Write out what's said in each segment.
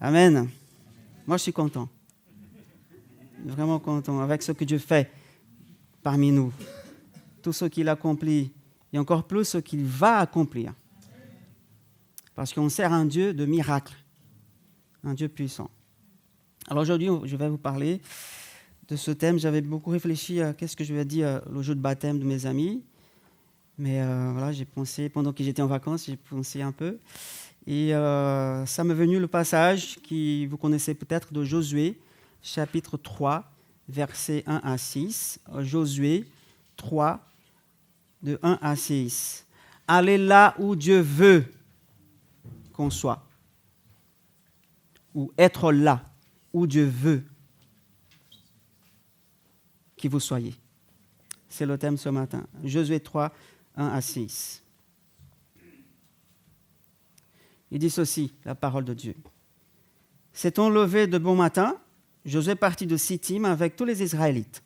Amen. Moi, je suis content. Vraiment content avec ce que Dieu fait parmi nous. Tout ce qu'il accomplit et encore plus ce qu'il va accomplir. Parce qu'on sert un Dieu de miracles, un Dieu puissant. Alors aujourd'hui, je vais vous parler de ce thème. J'avais beaucoup réfléchi à qu'est-ce que je vais dire le jour de baptême de mes amis. Mais voilà, j'ai pensé, pendant que j'étais en vacances, j'ai pensé un peu. Et ça m'est venu le passage que vous connaissez peut-être de Josué, chapitre 3, versets 1 à 6. Josué 3, de 1 à 6. Allez là où Dieu veut qu'on soit. Ou être là où Dieu veut que vous soyez. C'est le thème ce matin. Josué 3, 1 à 6. Il dit ceci, la parole de Dieu. S'étant levé de bon matin, Josué partit de Sittim avec tous les Israélites.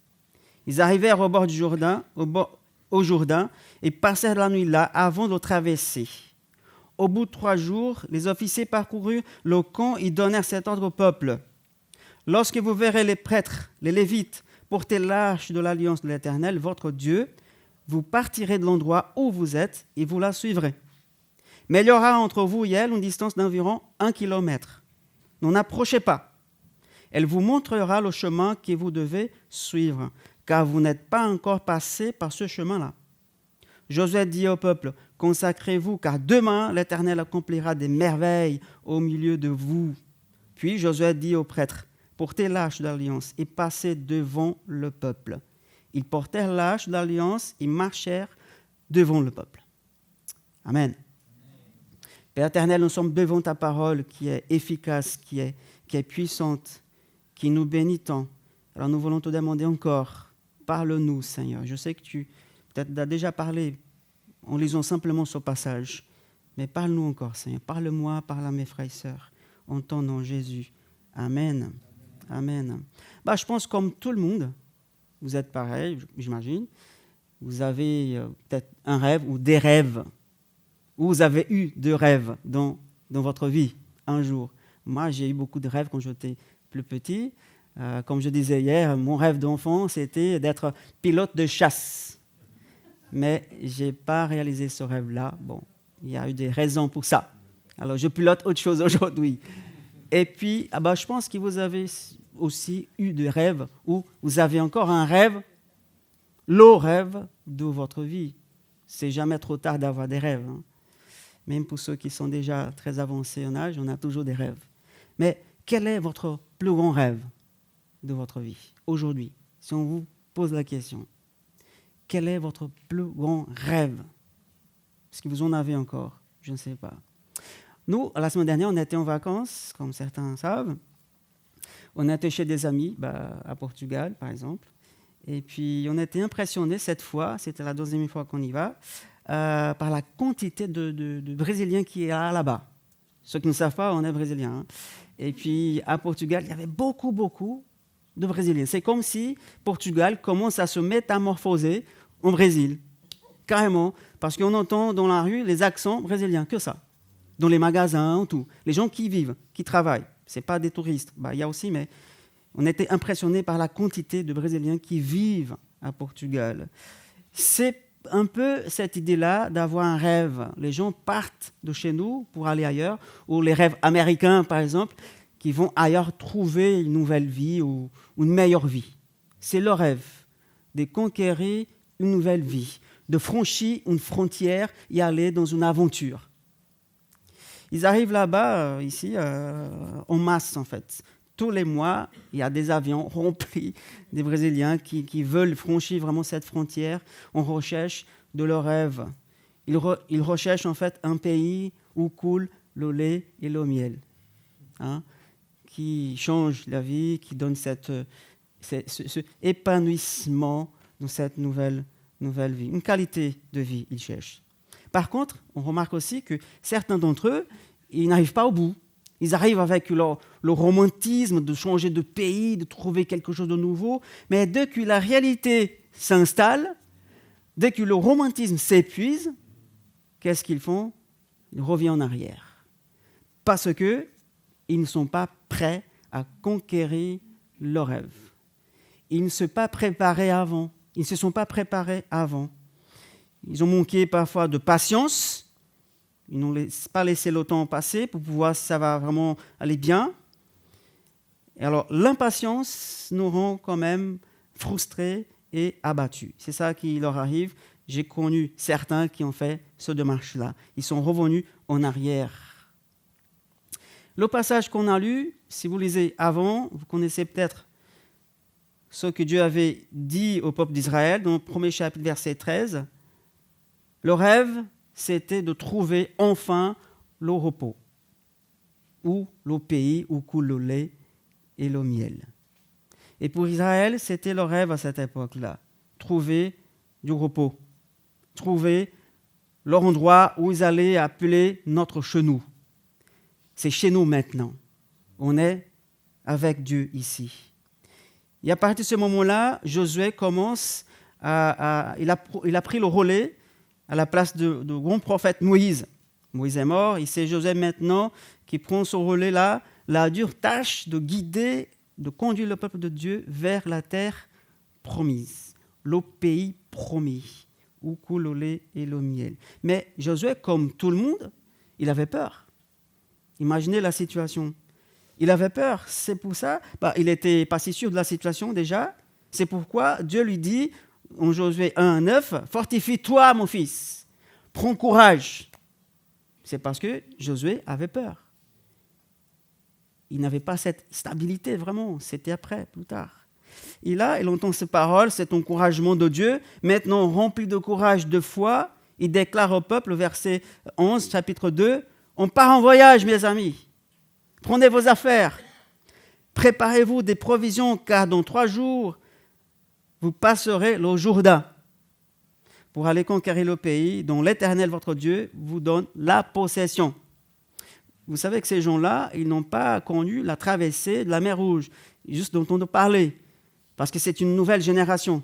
Ils arrivèrent au bord du Jourdain, au Jourdain, et passèrent la nuit là avant de le traverser. Au bout de 3 jours, les officiers parcoururent le camp et donnèrent cet ordre au peuple. Lorsque vous verrez les prêtres, les Lévites, porter l'arche de l'alliance de l'Éternel, votre Dieu, vous partirez de l'endroit où vous êtes et vous la suivrez. Mais il y aura entre vous et elle une distance d'environ 1 kilomètre. N'en approchez pas. Elle vous montrera le chemin que vous devez suivre, car vous n'êtes pas encore passé par ce chemin-là. Josué dit au peuple, consacrez-vous, car demain l'Éternel accomplira des merveilles au milieu de vous. Puis Josué dit aux prêtres, portez l'arche de l'alliance et passez devant le peuple. Ils portèrent l'arche de l'alliance et marchèrent devant le peuple. Amen. Père éternel, nous sommes devant ta parole qui est efficace, qui est puissante, qui nous bénit tant. Alors nous voulons te demander encore, parle-nous Seigneur. Je sais que tu peut-être as déjà parlé en lisant simplement ce passage, mais parle-nous encore Seigneur. Parle-moi, parle à mes frères et sœurs, en ton nom Jésus. Amen. Amen. Je pense comme tout le monde, vous êtes pareil, j'imagine. Vous avez peut-être un rêve ou des rêves. Ou vous avez eu de rêves dans votre vie un jour. Moi, j'ai eu beaucoup de rêves quand j'étais plus petit. Comme je disais hier, mon rêve d'enfant, c'était d'être pilote de chasse. Mais je n'ai pas réalisé ce rêve-là. Bon, il y a eu des raisons pour ça. Alors, je pilote autre chose aujourd'hui. Et puis, je pense que vous avez aussi eu des rêves ou vous avez encore un rêve, le rêve de votre vie. C'est jamais trop tard d'avoir des rêves. Même pour ceux qui sont déjà très avancés en âge, on a toujours des rêves. Mais quel est votre plus grand rêve de votre vie aujourd'hui? Si on vous pose la question, quel est votre plus grand rêve? Est-ce que vous en avez encore? Je ne sais pas. Nous, la semaine dernière, on était en vacances, comme certains savent. On était chez des amis, à Portugal, par exemple. Et puis, on a été impressionnés cette fois, c'était la 2e fois qu'on y va, par la quantité de Brésiliens qui est là-bas. Ceux qui ne savent pas, on est Brésiliens. Et puis, à Portugal, il y avait beaucoup de Brésiliens. C'est comme si Portugal commence à se métamorphoser en Brésil. Carrément. Parce qu'on entend dans la rue les accents brésiliens, que ça. Dans les magasins, tout. Les gens qui vivent, qui travaillent. Ce n'est pas des touristes. Il y a aussi, mais on était impressionnés par la quantité de Brésiliens qui vivent à Portugal. C'est un peu cette idée-là d'avoir un rêve. Les gens partent de chez nous pour aller ailleurs, ou les rêves américains, par exemple, qui vont ailleurs trouver une nouvelle vie ou une meilleure vie. C'est le rêve de conquérir une nouvelle vie, de franchir une frontière et aller dans une aventure. Ils arrivent là-bas, ici, en masse, en fait. Tous les mois, il y a des avions remplis des Brésiliens qui veulent franchir vraiment cette frontière en recherche de leur rêve. Ils recherchent en fait un pays où coule le lait et le miel, qui change la vie, qui donne ce épanouissement dans cette nouvelle vie, une qualité de vie, ils cherchent. Par contre, on remarque aussi que certains d'entre eux, ils n'arrivent pas au bout. Ils arrivent avec le romantisme de changer de pays, de trouver quelque chose de nouveau. Mais dès que la réalité s'installe, dès que le romantisme s'épuise, qu'est-ce qu'ils font? Ils reviennent en arrière. Parce que ils ne sont pas prêts à conquérir leur rêve. Ils ne se sont pas préparés avant. Ils ont manqué parfois de patience. Ils n'ont pas laissé le temps passer pour pouvoir si ça va vraiment aller bien. Et alors, l'impatience nous rend quand même frustrés et abattus. C'est ça qui leur arrive. J'ai connu certains qui ont fait ce démarche-là. Ils sont revenus en arrière. Le passage qu'on a lu, si vous lisez avant, vous connaissez peut-être ce que Dieu avait dit au peuple d'Israël dans le premier chapitre, verset 13. Le rêve, c'était de trouver enfin le repos, ou le pays où coule le lait et le miel. Et pour Israël, c'était le rêve à cette époque-là, trouver du repos, trouver leur endroit où ils allaient appeler notre chez nous. C'est chez nous maintenant. On est avec Dieu ici. Et à partir de ce moment-là, Josué commence il a pris le relais à la place de grand prophète Moïse. Moïse est mort, et c'est Josué maintenant qui prend ce relais-là, la dure tâche de guider, de conduire le peuple de Dieu vers la terre promise, le pays promis, où coule le lait et le miel. Mais Josué, comme tout le monde, il avait peur. Imaginez la situation. Il avait peur, c'est pour ça, il n'était pas si sûr de la situation déjà. C'est pourquoi Dieu lui dit, en Josué 1:9, « Fortifie-toi, mon fils, prends courage. » C'est parce que Josué avait peur. Il n'avait pas cette stabilité, vraiment. C'était après, plus tard. Et là, il entend ces paroles, cet encouragement de Dieu. Maintenant, rempli de courage, de foi, il déclare au peuple, verset 11, chapitre 2, « On part en voyage, mes amis. Prenez vos affaires. Préparez-vous des provisions, car dans 3 jours, vous passerez le Jourdain pour aller conquérir le pays dont l'Éternel, votre Dieu, vous donne la possession. » Vous savez que ces gens-là, ils n'ont pas connu la traversée de la mer Rouge, juste d'entendre parler, parce que c'est une nouvelle génération,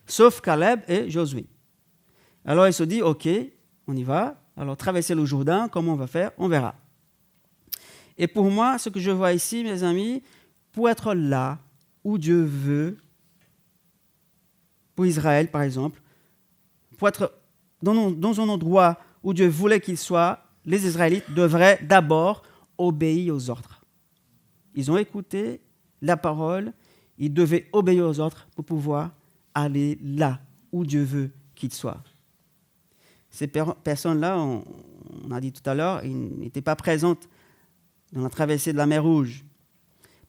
sauf Caleb et Josué. Alors il se dit, ok, on y va, alors traverser le Jourdain, comment on va faire, on verra. Et pour moi, ce que je vois ici, mes amis, pour être là où Dieu veut, pour Israël par exemple, pour être dans un endroit où Dieu voulait qu'il soit, les Israélites devraient d'abord obéir aux ordres. Ils ont écouté la parole, ils devaient obéir aux ordres pour pouvoir aller là où Dieu veut qu'ils soient. Ces personnes-là, on a dit tout à l'heure, ils n'étaient pas présentes dans la traversée de la mer Rouge.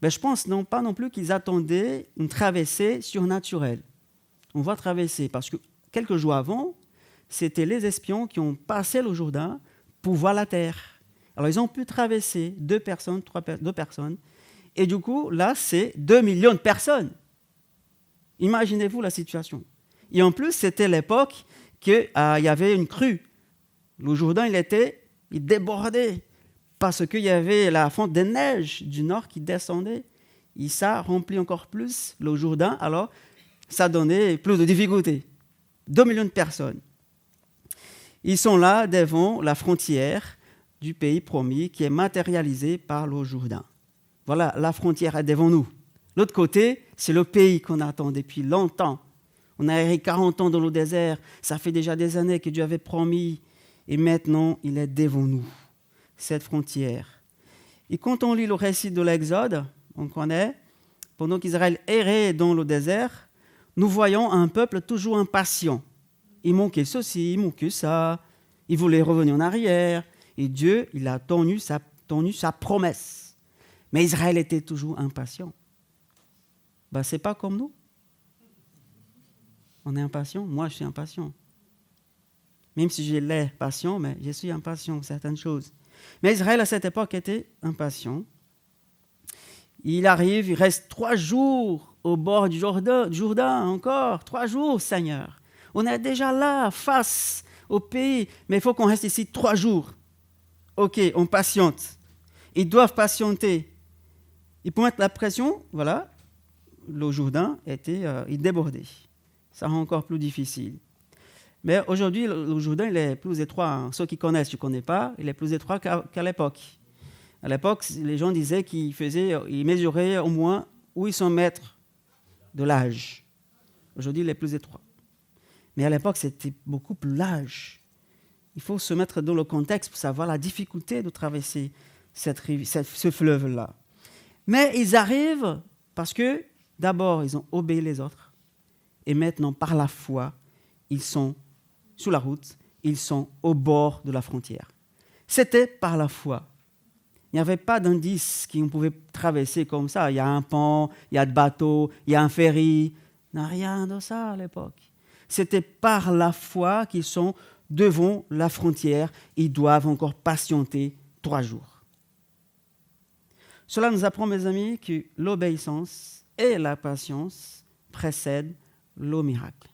Mais je pense pas non plus qu'ils attendaient une traversée surnaturelle. On va traverser, parce que quelques jours avant, c'était les espions qui ont passé le Jourdain pour voir la terre. Alors, ils ont pu traverser 2 personnes, 2 personnes, et du coup, là, c'est 2 millions de personnes. Imaginez-vous la situation. Et en plus, c'était l'époque qu'il y avait une crue. Le Jourdain, il débordait, parce qu'il y avait la fonte des neiges du nord qui descendait, et ça remplit encore plus le Jourdain, alors ça donnait plus de difficultés. 2 millions de personnes. Ils sont là devant la frontière du pays promis qui est matérialisée par le Jourdain. Voilà, la frontière est devant nous. L'autre côté, c'est le pays qu'on attend depuis longtemps. On a erré 40 ans dans le désert. Ça fait déjà des années que Dieu avait promis. Et maintenant, il est devant nous, cette frontière. Et quand on lit le récit de l'Exode, on connaît, pendant qu'Israël errait dans le désert, nous voyons un peuple toujours impatient. Il manquait ceci, il manquait ça. Il voulait revenir en arrière. Et Dieu, il a tenu sa promesse. Mais Israël était toujours impatient. Ce n'est pas comme nous. On est impatient. Moi, je suis impatient. Même si j'ai l'air patient, mais je suis impatient de certaines choses. Mais Israël, à cette époque, était impatient. Il arrive, il reste 3 jours au bord du Jourdain encore. 3 jours, Seigneur. On est déjà là, face au pays, mais il faut qu'on reste ici 3 jours. Ok, on patiente. Ils doivent patienter. Et pour mettre la pression, voilà, le Jourdain il débordait. Ça rend encore plus difficile. Mais aujourd'hui, le Jourdain, il est plus étroit. Ceux qui connaissent, je ne connais pas, il est plus étroit qu'à l'époque. À l'époque, les gens disaient qu'ils mesuraient au moins 800 mètres de l'âge. Aujourd'hui, les plus étroits. Mais à l'époque, c'était beaucoup plus large. Il faut se mettre dans le contexte pour savoir la difficulté de traverser ce fleuve-là. Mais ils arrivent parce que, d'abord, ils ont obéi les autres. Et maintenant, par la foi, ils sont sur la route, ils sont au bord de la frontière. C'était par la foi. Il n'y avait pas d'indice qu'on pouvait traverser comme ça. Il y a un pont, il y a des bateaux, il y a un ferry. Il n'y a rien de ça à l'époque. C'était par la foi qu'ils sont devant la frontière. Ils doivent encore patienter 3 jours. Cela nous apprend, mes amis, que l'obéissance et la patience précèdent le miracle.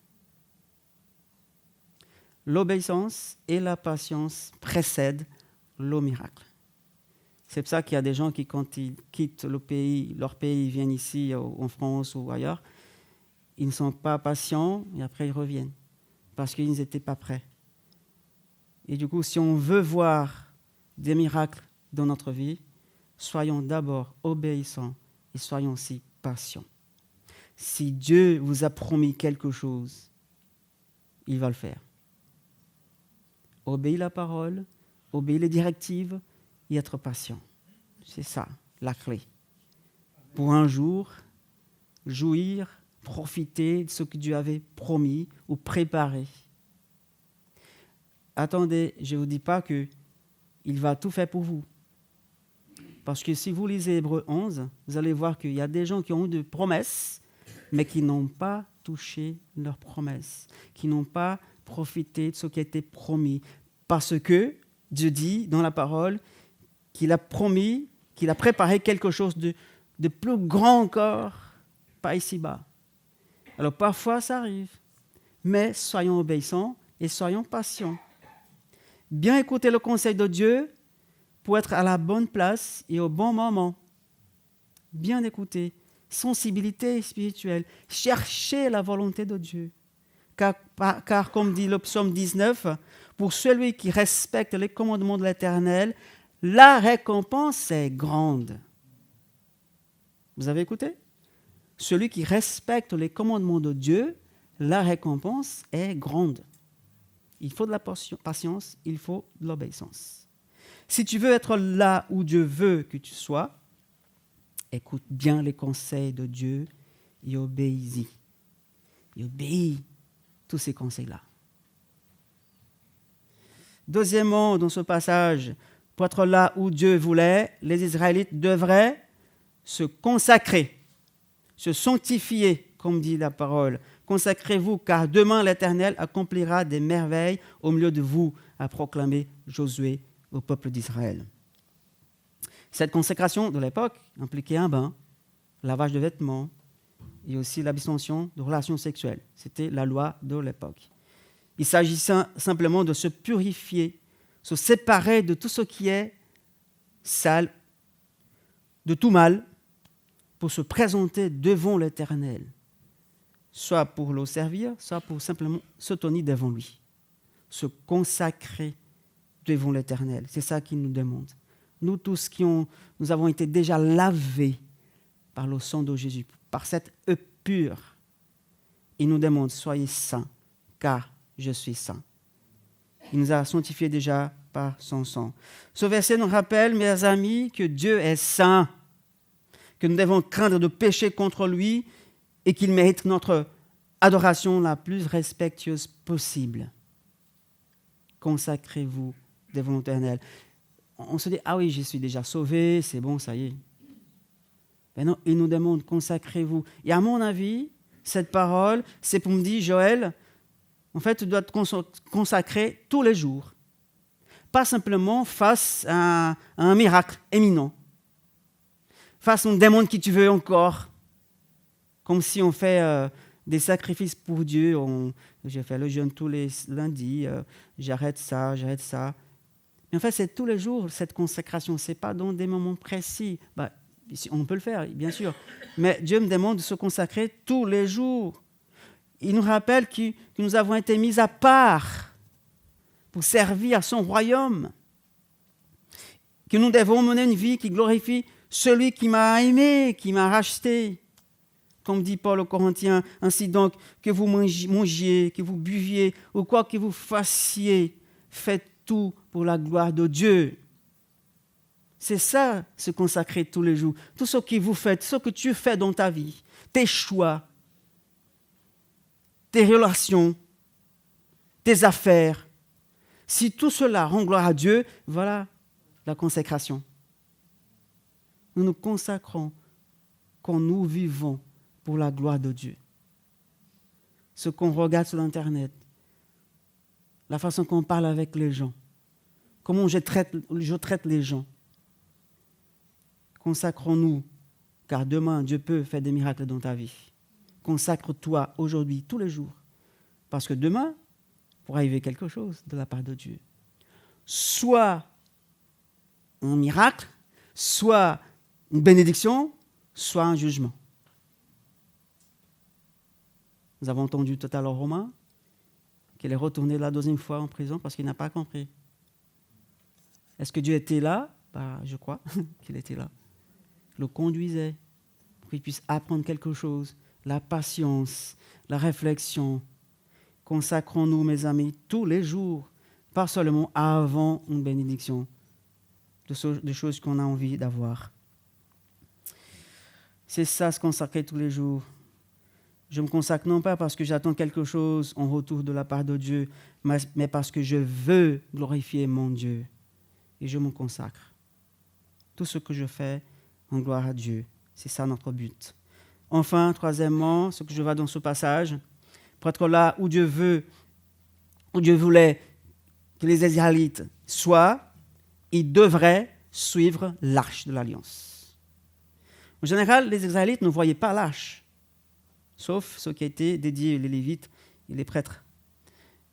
L'obéissance et la patience précèdent le miracle. C'est pour ça qu'il y a des gens qui, quand ils quittent leur pays, ils viennent ici en France ou ailleurs, ils ne sont pas patients et après ils reviennent parce qu'ils n'étaient pas prêts. Et du coup, si on veut voir des miracles dans notre vie, soyons d'abord obéissants et soyons aussi patients. Si Dieu vous a promis quelque chose, il va le faire. Obéir la parole, obéir les directives et être patient. C'est ça, la clé. Pour un jour, jouir, profiter de ce que Dieu avait promis ou préparé. Attendez, je ne vous dis pas qu'il va tout faire pour vous. Parce que si vous lisez Hébreux 11, vous allez voir qu'il y a des gens qui ont eu des promesses, mais qui n'ont pas touché leurs promesses, qui n'ont pas profité de ce qui a été promis. Parce que Dieu dit dans la parole qu'il a promis, qu'il a préparé quelque chose de plus grand encore, pas ici-bas. Alors parfois ça arrive, mais soyons obéissants et soyons patients. Bien écouter le conseil de Dieu pour être à la bonne place et au bon moment. Bien écouter, sensibilité spirituelle, chercher la volonté de Dieu. Car comme dit le psaume 19, pour celui qui respecte les commandements de l'Éternel, la récompense est grande. Vous avez écouté? Celui qui respecte les commandements de Dieu, la récompense est grande. Il faut de la patience, il faut de l'obéissance. Si tu veux être là où Dieu veut que tu sois, écoute bien les conseils de Dieu et obéis-y. Et obéis tous ces conseils-là. Deuxièmement, dans ce passage, pour être là où Dieu voulait, les Israélites devraient se consacrer, se sanctifier, comme dit la parole. Consacrez-vous, car demain l'Éternel accomplira des merveilles au milieu de vous, a proclamé Josué au peuple d'Israël. Cette consécration de l'époque impliquait un bain, lavage de vêtements et aussi l'abstention de relations sexuelles. C'était la loi de l'époque. Il s'agissait simplement de se purifier, se séparer de tout ce qui est sale, de tout mal, pour se présenter devant l'Éternel, soit pour le servir, soit pour simplement se tenir devant lui, se consacrer devant l'Éternel. C'est ça qu'il nous demande. Nous tous nous avons été déjà lavés par le sang de Jésus, par cette eau pure. Il nous demande, soyez saints, car je suis saint. Il nous a sanctifiés déjà par son sang. Ce verset nous rappelle, mes amis, que Dieu est saint, que nous devons craindre de pécher contre lui et qu'il mérite notre adoration la plus respectueuse possible. Consacrez-vous devant l'Éternel. On se dit, ah oui, je suis déjà sauvé, c'est bon, ça y est. Mais non, il nous demande, consacrez-vous. Et à mon avis, cette parole, c'est pour me dire, Joël, en fait, tu dois te consacrer tous les jours. Pas simplement face à un miracle éminent. Face à un démon qui tu veux encore. Comme si on fait des sacrifices pour Dieu. Je fais le jeûne tous les lundis, j'arrête ça. Mais en fait, c'est tous les jours, cette consécration. Ce n'est pas dans des moments précis. On peut le faire, bien sûr. Mais Dieu me demande de se consacrer tous les jours. Il nous rappelle que nous avons été mis à part pour servir son royaume. que nous devons mener une vie qui glorifie celui qui m'a aimé, qui m'a racheté. Comme dit Paul aux Corinthiens, ainsi donc, que vous mangiez, que vous buviez, ou quoi que vous fassiez, faites tout pour la gloire de Dieu. C'est ça, se consacrer tous les jours. Tout ce que vous faites, ce que tu fais dans ta vie, tes choix, tes relations, tes affaires. Si tout cela rend gloire à Dieu, voilà la consécration. Nous nous consacrons quand nous vivons pour la gloire de Dieu. Ce qu'on regarde sur Internet, la façon qu'on parle avec les gens, comment je traite les gens. Consacrons-nous, car demain, Dieu peut faire des miracles dans ta vie. Consacre-toi aujourd'hui, tous les jours, parce que demain, pourra arriver quelque chose de la part de Dieu. Soit un miracle, soit une bénédiction, soit un jugement. Nous avons entendu tout à l'heure Romain qu'il est retourné la deuxième fois en prison parce qu'il n'a pas compris. Est-ce que Dieu était là? Je crois qu'il était là. Le conduisait pour qu'il puisse apprendre quelque chose. La patience, la réflexion. Consacrons-nous, mes amis, tous les jours, pas seulement avant une bénédiction, des choses qu'on a envie d'avoir. C'est ça, se consacrer tous les jours. Je me consacre non pas parce que j'attends quelque chose en retour de la part de Dieu, mais parce que je veux glorifier mon Dieu. Et je me consacre. Tout ce que je fais en gloire à Dieu. C'est ça notre but. Enfin, troisièmement, ce que je vois dans ce passage, pour être là où Dieu voulait que les Israélites soient, ils devraient suivre l'arche de l'Alliance. En général, les Israélites ne voyaient pas l'arche, sauf ce qui était dédié les Lévites et les prêtres.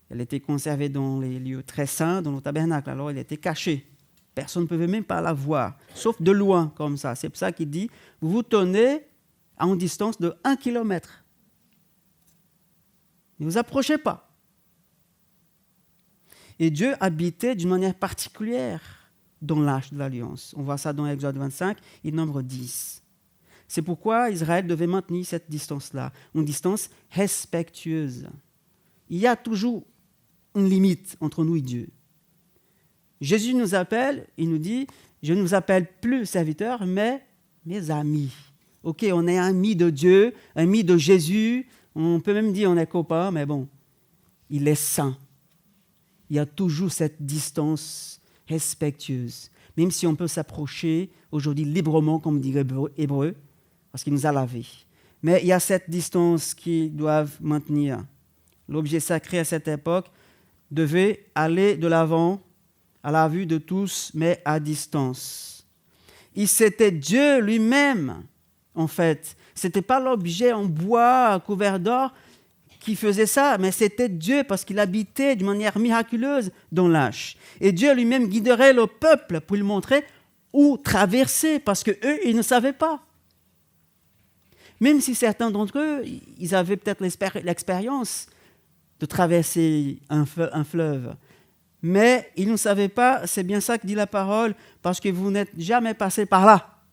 Elle était conservée dans les lieux très saints, dans le tabernacle, alors elle était cachée. Personne ne pouvait même pas la voir, sauf de loin, comme ça. C'est pour ça qu'il dit, vous vous tenez à une distance de 1 kilomètre. Ne vous approchez pas. Et Dieu habitait d'une manière particulière dans l'arche de l'Alliance. On voit ça dans Exode 25, et nombre 10. C'est pourquoi Israël devait maintenir cette distance-là, une distance respectueuse. Il y a toujours une limite entre nous et Dieu. Jésus nous appelle, il nous dit, je ne vous appelle plus serviteurs, mais mes amis. Ok, on est amis de Dieu, amis de Jésus, on peut même dire on est copains, mais bon, il est saint. Il y a toujours cette distance respectueuse, même si on peut s'approcher aujourd'hui librement, comme dit l'Hébreu, parce qu'il nous a lavés. Mais il y a cette distance qu'ils doivent maintenir. L'objet sacré à cette époque devait aller de l'avant, à la vue de tous, mais à distance. Et c'était Dieu lui-même, en fait. Ce n'était pas l'objet en bois couvert d'or qui faisait ça, mais c'était Dieu, parce qu'il habitait d'une manière miraculeuse dans l'arche. Et Dieu lui-même guiderait le peuple pour lui montrer où traverser, parce qu'eux, ils ne savaient pas. Même si certains d'entre eux, ils avaient peut-être l'expérience de traverser un fleuve. Mais ils ne savaient pas, c'est bien ça que dit la parole, parce que vous n'êtes jamais passé par là.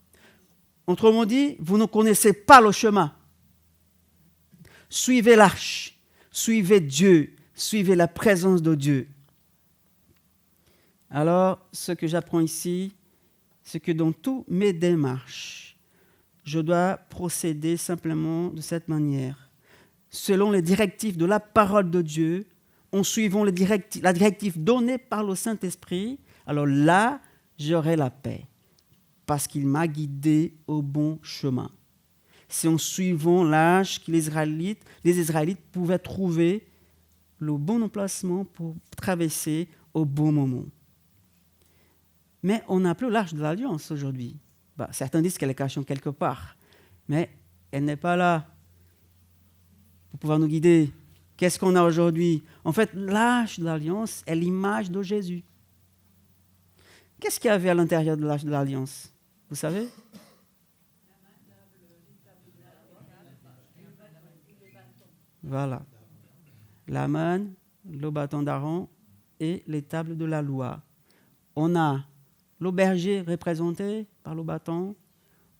Autrement dit, vous ne connaissez pas le chemin. Suivez l'arche, suivez Dieu, suivez la présence de Dieu. Alors, ce que j'apprends ici, c'est que dans toutes mes démarches, je dois procéder simplement de cette manière, selon les directives de la parole de Dieu, en suivant la directive donnée par le Saint-Esprit, alors là, j'aurai la paix, parce qu'il m'a guidé au bon chemin. C'est en suivant l'arche que les Israélites pouvaient trouver le bon emplacement pour traverser au bon moment. Mais on n'a plus l'arche de l'Alliance aujourd'hui. Certains disent qu'elle est cachée quelque part, mais elle n'est pas là pour pouvoir nous guider. Qu'est-ce qu'on a aujourd'hui? En fait, l'arche de l'Alliance est l'image de Jésus. Qu'est-ce qu'il y avait à l'intérieur de l'arche de l'Alliance? Vous savez? Voilà. La manne, le bâton d'Aaron et les tables de la loi. On a l'auberger représenté par le bâton.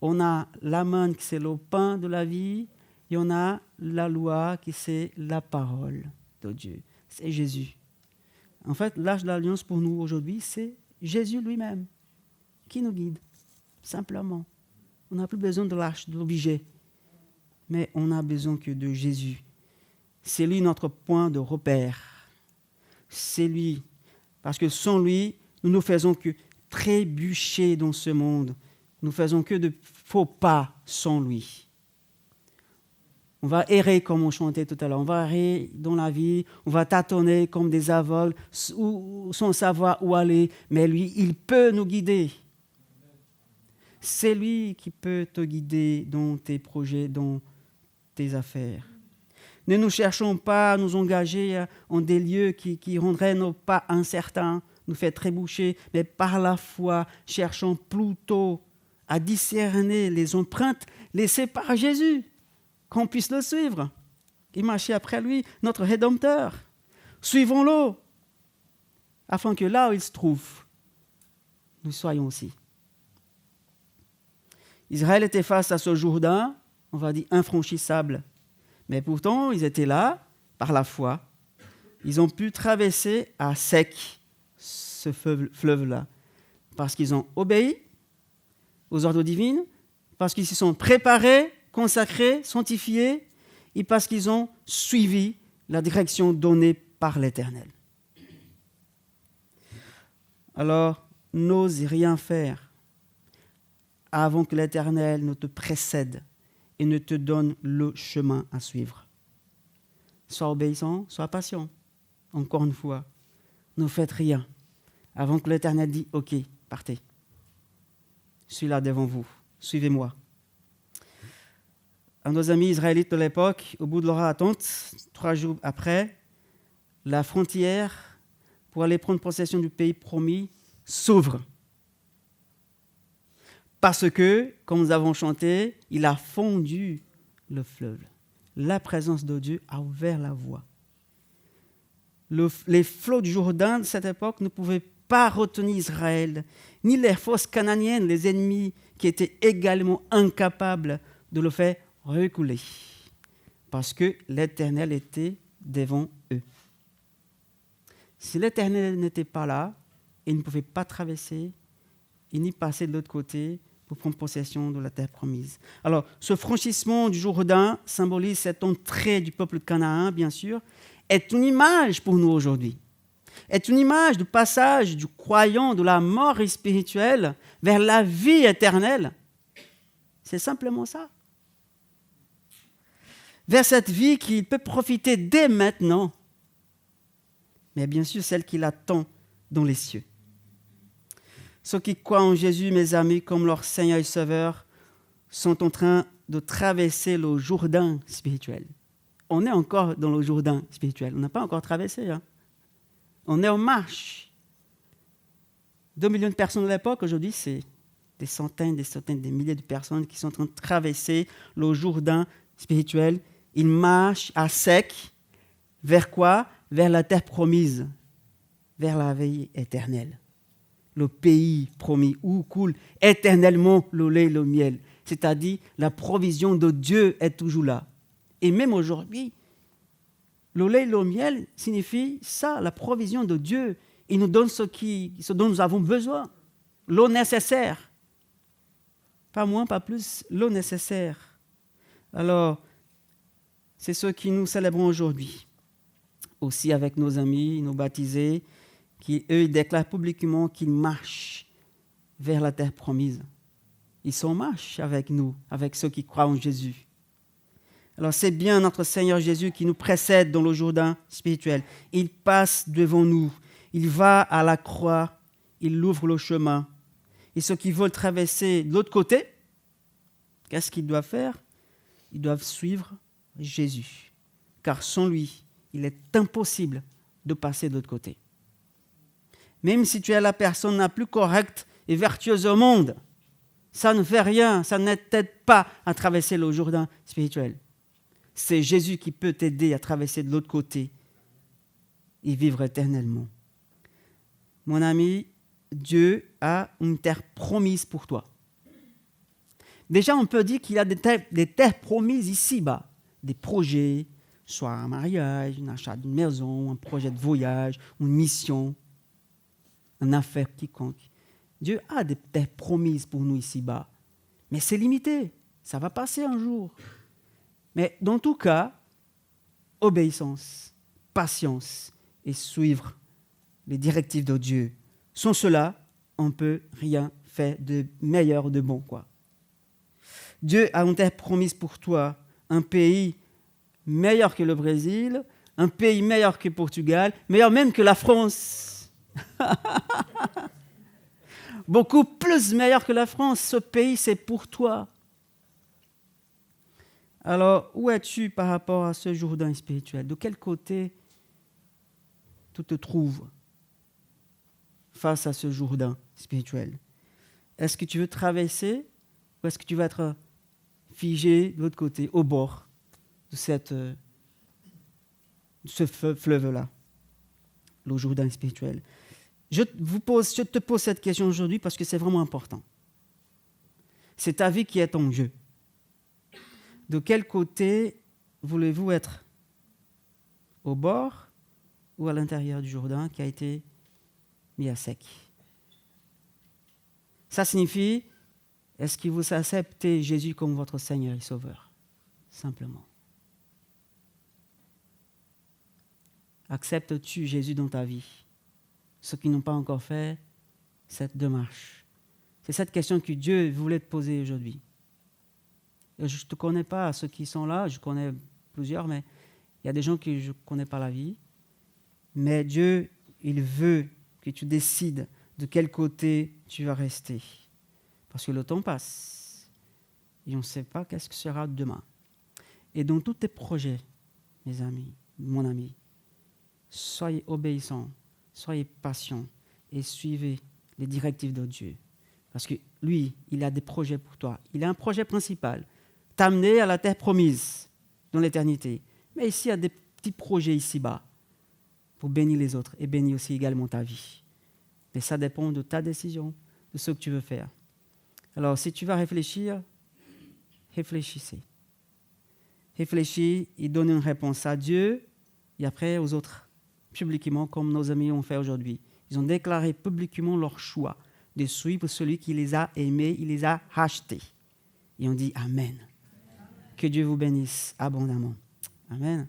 On a la manne qui c'est le pain de la vie. Et on a la loi qui c'est la parole de Dieu. C'est Jésus. En fait, l'arche de l'alliance pour nous aujourd'hui, c'est Jésus lui-même qui nous guide, simplement. On n'a plus besoin de l'arche, de l'objet, mais on a besoin que de Jésus. C'est lui notre point de repère. C'est lui. Parce que sans lui, nous ne faisons que trébucher dans ce monde. Nous ne faisons que de faux pas sans lui. On va errer comme on chantait tout à l'heure. On va errer dans la vie. On va tâtonner comme des aveugles sans savoir où aller. Mais lui, il peut nous guider. C'est lui qui peut te guider dans tes projets, dans tes affaires. Ne nous cherchons pas à nous engager en des lieux qui rendraient nos pas incertains, nous fait trébucher, mais par la foi, cherchons plutôt à discerner les empreintes laissées par Jésus, qu'on puisse le suivre et marcher après lui, notre Rédempteur. Suivons-le, afin que là où il se trouve, nous soyons aussi. Israël était face à ce Jourdain, on va dire infranchissable. Mais pourtant, ils étaient là, par la foi. Ils ont pu traverser à sec ce fleuve-là, parce qu'ils ont obéi aux ordres divins, parce qu'ils se sont préparés, consacrés, sanctifiés, et parce qu'ils ont suivi la direction donnée par l'Éternel. Alors, n'ose rien faire avant que l'Éternel ne te précède et ne te donne le chemin à suivre. Sois obéissant, sois patient. Encore une fois, ne faites rien avant que l'Éternel dise « Ok, partez. Je suis là devant vous. Suivez-moi. » Un de nos amis israélites de l'époque, au bout de leur attente, 3 jours après, la frontière pour aller prendre possession du pays promis s'ouvre. Parce que, comme nous avons chanté, il a fondu le fleuve. La présence de Dieu a ouvert la voie. Les flots du Jourdain de cette époque ne pouvaient pas retenir Israël, ni les forces cananiennes, les ennemis qui étaient également incapables de le faire reculer. Parce que l'Éternel était devant eux. Si l'Éternel n'était pas là, ils ne pouvaient pas traverser et ni passer de l'autre côté pour prendre possession de la terre promise. Alors, ce franchissement du Jourdain symbolise cette entrée du peuple canaan, bien sûr, est une image pour nous aujourd'hui. Est une image du passage du croyant de la mort spirituelle vers la vie éternelle. C'est simplement ça. Vers cette vie qu'il peut profiter dès maintenant, mais bien sûr celle qu'il attend dans les cieux. Ceux qui croient en Jésus, mes amis, comme leur Seigneur et Sauveur, sont en train de traverser le Jourdain spirituel. On est encore dans le Jourdain spirituel. On n'a pas encore traversé. On est en marche. 2 millions de personnes à l'époque, aujourd'hui, c'est des centaines, des milliers de personnes qui sont en train de traverser le Jourdain spirituel. Ils marchent à sec. Vers quoi? Vers la terre promise, vers la vie éternelle. Le pays promis où coule éternellement le lait et le miel. C'est-à-dire, la provision de Dieu est toujours là. Et même aujourd'hui, le lait et le miel signifie ça, la provision de Dieu. Il nous donne ce dont nous avons besoin. L'eau nécessaire. Pas moins, pas plus, l'eau nécessaire. Alors, c'est ce que nous célébrons aujourd'hui. Aussi avec nos amis, nos baptisés, qui, eux, ils déclarent publiquement qu'ils marchent vers la terre promise. Ils sont en marche avec nous, avec ceux qui croient en Jésus. Alors c'est bien notre Seigneur Jésus qui nous précède dans le Jourdain spirituel. Il passe devant nous, il va à la croix, il ouvre le chemin. Et ceux qui veulent traverser de l'autre côté, qu'est-ce qu'ils doivent faire? Ils doivent suivre Jésus. Car sans lui, il est impossible de passer de l'autre côté. Même si tu es la personne la plus correcte et vertueuse au monde, ça ne fait rien, ça ne t'aide pas à traverser le Jourdain spirituel. C'est Jésus qui peut t'aider à traverser de l'autre côté et vivre éternellement. Mon ami, Dieu a une terre promise pour toi. Déjà, on peut dire qu'il y a des terres promises ici-bas, des projets, soit un mariage, un achat d'une maison, un projet de voyage, une mission, une affaire quiconque. Dieu a des terres promises pour nous ici-bas, mais c'est limité, ça va passer un jour. Mais dans tout cas, obéissance, patience et suivre les directives de Dieu. Sans cela, on ne peut rien faire de meilleur, de bon, quoi. Dieu a une terre promise pour toi, un pays meilleur que le Brésil, un pays meilleur que le Portugal, meilleur même que la France. Beaucoup plus meilleur que la France. Ce pays, c'est pour toi. Alors, où es-tu par rapport à ce Jourdain spirituel? De quel côté tu te trouves face à ce Jourdain spirituel? Est-ce que tu veux traverser ou est-ce que tu vas être figé de l'autre côté, au bord de ce fleuve-là, le Jourdain spirituel? Je te pose cette question aujourd'hui parce que c'est vraiment important. C'est ta vie qui est en jeu. De quel côté voulez-vous être? Au bord ou à l'intérieur du Jourdain qui a été mis à sec? Ça signifie, est-ce que vous acceptez Jésus comme votre Seigneur et Sauveur? Simplement. Acceptes-tu Jésus dans ta vie? Ceux qui n'ont pas encore fait cette démarche. C'est cette question que Dieu voulait te poser aujourd'hui. Je ne te connais pas, ceux qui sont là, je connais plusieurs, mais il y a des gens qui je ne connais pas la vie. Mais Dieu, il veut que tu décides de quel côté tu vas rester. Parce que le temps passe et on ne sait pas qu'est-ce que sera demain. Et dans tous tes projets, mes amis, mon ami, soyez obéissants, soyez patients et suivez les directives de Dieu. Parce que lui, il a des projets pour toi. Il a un projet principal, t'amener à la terre promise dans l'éternité. Mais ici, il y a des petits projets ici-bas pour bénir les autres et bénir aussi également ta vie. Mais ça dépend de ta décision, de ce que tu veux faire. Alors, si tu vas réfléchir, réfléchissez. Réfléchis et donne une réponse à Dieu et après aux autres, publiquement, comme nos amis ont fait aujourd'hui. Ils ont déclaré publiquement leur choix de suivre celui qui les a aimés, il les a rachetés. Et on dit Amen. Que Dieu vous bénisse abondamment. Amen.